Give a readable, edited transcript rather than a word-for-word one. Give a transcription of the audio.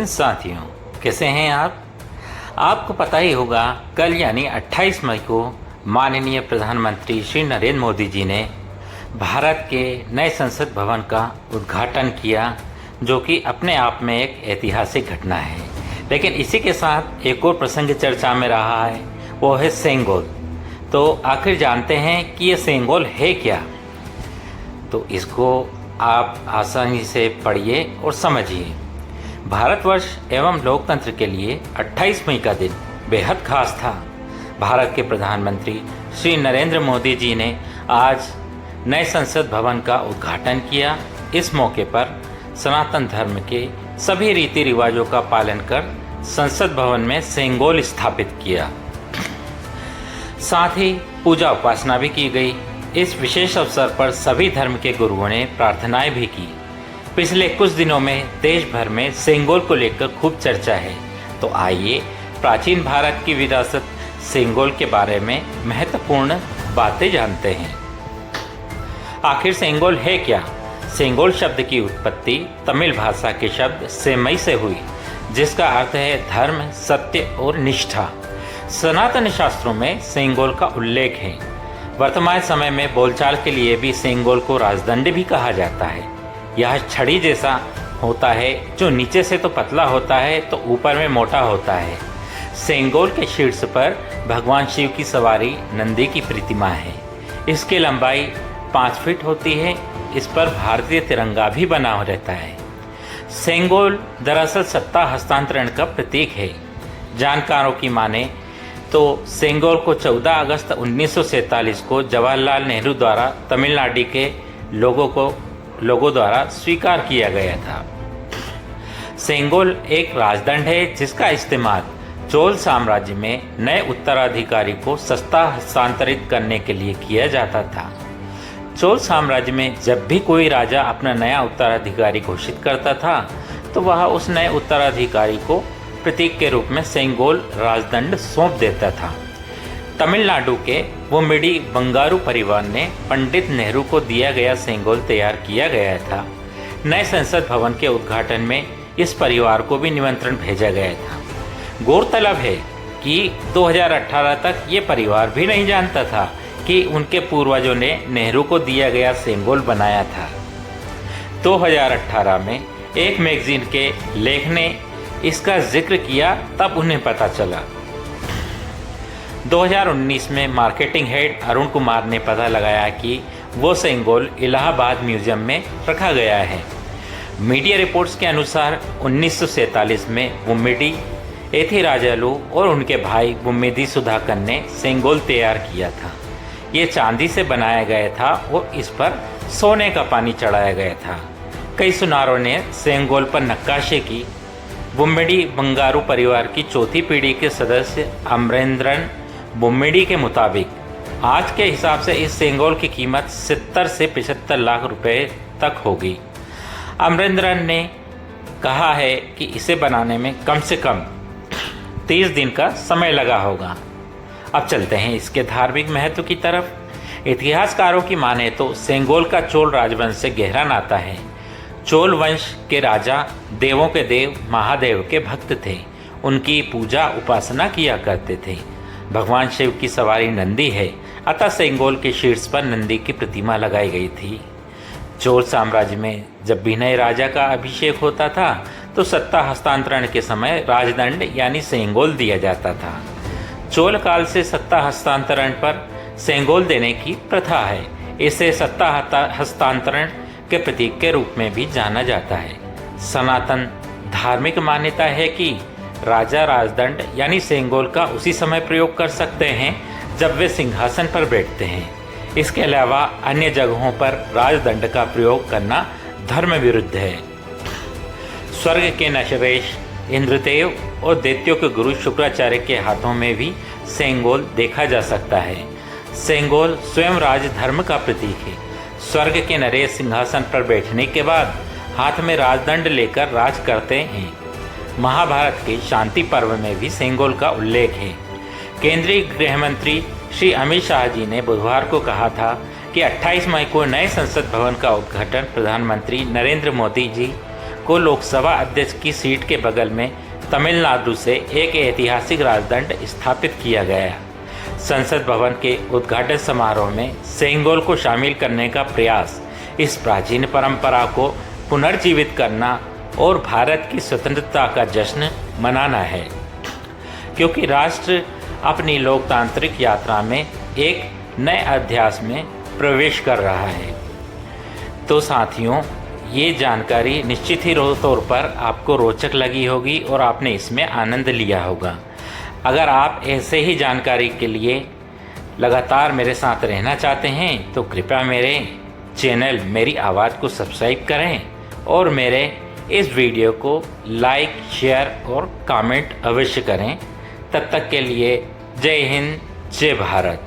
साथियों, कैसे हैं आप? आपको पता ही होगा, कल यानी 28 मई को माननीय प्रधानमंत्री श्री नरेंद्र मोदी जी ने भारत के नए संसद भवन का उद्घाटन किया, जो कि अपने आप में एक ऐतिहासिक घटना है। लेकिन इसी के साथ एक और प्रसंग चर्चा में रहा है, वो है सेंगोल। तो आखिर जानते हैं कि ये सेंगोल है क्या? तो इसको आप आसानी से पढ़िए और समझिए। भारतवर्ष एवं लोकतंत्र के लिए 28 मई का दिन बेहद खास था। भारत के प्रधानमंत्री श्री नरेंद्र मोदी जी ने आज नए संसद भवन का उद्घाटन किया। इस मौके पर सनातन धर्म के सभी रीति रिवाजों का पालन कर संसद भवन में सेंगोल स्थापित किया। साथ ही पूजा उपासना भी की गई। इस विशेष अवसर पर सभी धर्म के गुरुओं ने प्रार्थनाएं भी की। पिछले कुछ दिनों में देश भर में सेंगोल को लेकर खूब चर्चा है। तो आइए प्राचीन भारत की विरासत सेंगोल के बारे में महत्वपूर्ण बातें जानते हैं। आखिर सेंगोल है क्या? सेंगोल शब्द की उत्पत्ति तमिल भाषा के शब्द सेमई से हुई, जिसका अर्थ है धर्म, सत्य और निष्ठा। सनातन शास्त्रों में सेंगोल का उल्लेख है। वर्तमान समय में बोलचाल के लिए भी सेंगोल को राजदंड भी कहा जाता है। यह छड़ी जैसा होता है, जो नीचे से तो पतला होता है तो ऊपर में मोटा होता है। सेंगोल के शीर्ष पर भगवान शिव की सवारी नंदी की प्रतिमा है। इसकी लंबाई 5 फीट होती है। इस पर भारतीय तिरंगा भी बना रहता है। सेंगोल दरअसल सत्ता हस्तांतरण का प्रतीक है। जानकारों की माने तो सेंगोल को 14 अगस्त 1947 को जवाहरलाल नेहरू द्वारा तमिलनाडु के लोगों द्वारा स्वीकार किया गया था। सेंगोल एक राजदंड है, जिसका इस्तेमाल चोल साम्राज्य में नए उत्तराधिकारी को सत्ता हस्तांतरित करने के लिए किया जाता था। चोल साम्राज्य में जब भी कोई राजा अपना नया उत्तराधिकारी घोषित करता था, तो वह उस नए उत्तराधिकारी को प्रतीक के रूप में सेंगोल राजदंड सौंप देता था। तमिलनाडु के वुम्मिडी बंगारू परिवार ने पंडित नेहरू को दिया गया सेंगोल तैयार किया गया था। नए संसद भवन के उद्घाटन में इस परिवार को भी निमंत्रण भेजा गया था। गौरतलब है कि 2018 तक ये परिवार भी नहीं जानता था कि उनके पूर्वजों ने नेहरू को दिया गया सेंगोल बनाया था। 2018 में एक मैगजीन के लेख ने इसका जिक्र किया, तब उन्हें पता चला। 2019 में मार्केटिंग हेड अरुण कुमार ने पता लगाया कि वो सेंगोल इलाहाबाद म्यूजियम में रखा गया है। मीडिया रिपोर्ट्स के अनुसार 1947 में वुम्मिडी एथिराजालू और उनके भाई वुम्मिदी सुधाकर ने सेंगोल तैयार किया था। ये चांदी से बनाया गया था और इस पर सोने का पानी चढ़ाया गया था। कई सुनारों ने सेंगोल पर नक्काशी की। वुम्मिडी बंगारू परिवार की चौथी पीढ़ी के सदस्य अमरेंद्रन वुम्मिडी के मुताबिक आज के हिसाब से इस सेंगोल की कीमत 70 से 75 लाख रुपए तक होगी। अमरेंद्रन ने कहा है कि इसे बनाने में कम से कम 30 दिन का समय लगा होगा। अब चलते हैं इसके धार्मिक महत्व की तरफ। इतिहासकारों की माने तो सेंगोल का चोल राजवंश से गहरा नाता है। चोल वंश के राजा देवों के देव महादेव के भक्त थे। उनकी पूजा उपासना किया करते थे। भगवान शिव की सवारी नंदी है, अतः सेंगोल के शीर्ष पर नंदी की प्रतिमा लगाई गई थी। चोल साम्राज्य में जब भी नए राजा का अभिषेक होता था, तो सत्ता हस्तांतरण के समय राजदंड यानी सेंगोल दिया जाता था। चोल काल से सत्ता हस्तांतरण पर सेंगोल देने की प्रथा है। इसे सत्ता हस्तांतरण के प्रतीक के रूप में भी जाना जाता है। सनातन धार्मिक मान्यता है कि राजा राजदंड यानी सेंगोल का उसी समय प्रयोग कर सकते हैं जब वे सिंहासन पर बैठते हैं। इसके अलावा अन्य जगहों पर राजदंड का प्रयोग करना धर्म विरुद्ध है। स्वर्ग के नशवेश इंद्रदेव और दैत्यों के गुरु शुक्राचार्य के हाथों में भी सेंगोल देखा जा सकता है। सेंगोल स्वयं राजधर्म का प्रतीक है। स्वर्ग के नरेश सिंहासन पर बैठने के बाद हाथ में राजदंड लेकर राज करते हैं। महाभारत के शांति पर्व में भी सेंगोल का उल्लेख है। केंद्रीय गृह मंत्री श्री अमित शाह जी ने बुधवार को कहा था कि 28 मई को नए संसद भवन का उद्घाटन प्रधानमंत्री नरेंद्र मोदी जी को लोकसभा अध्यक्ष की सीट के बगल में तमिलनाडु से एक ऐतिहासिक राजदंड स्थापित किया गया। संसद भवन के उद्घाटन समारोह में सेंगोल को शामिल करने का प्रयास इस प्राचीन परंपरा को पुनर्जीवित करना और भारत की स्वतंत्रता का जश्न मनाना है, क्योंकि राष्ट्र अपनी लोकतांत्रिक यात्रा में एक नए अध्याय में प्रवेश कर रहा है। तो साथियों, ये जानकारी निश्चित ही तौर पर आपको रोचक लगी होगी और आपने इसमें आनंद लिया होगा। अगर आप ऐसे ही जानकारी के लिए लगातार मेरे साथ रहना चाहते हैं तो कृपया मेरे चैनल मेरी आवाज़ को सब्सक्राइब करें और मेरे इस वीडियो को लाइक, शेयर और कमेंट अवश्य करें। तब तक के लिए जय हिंद, जय भारत।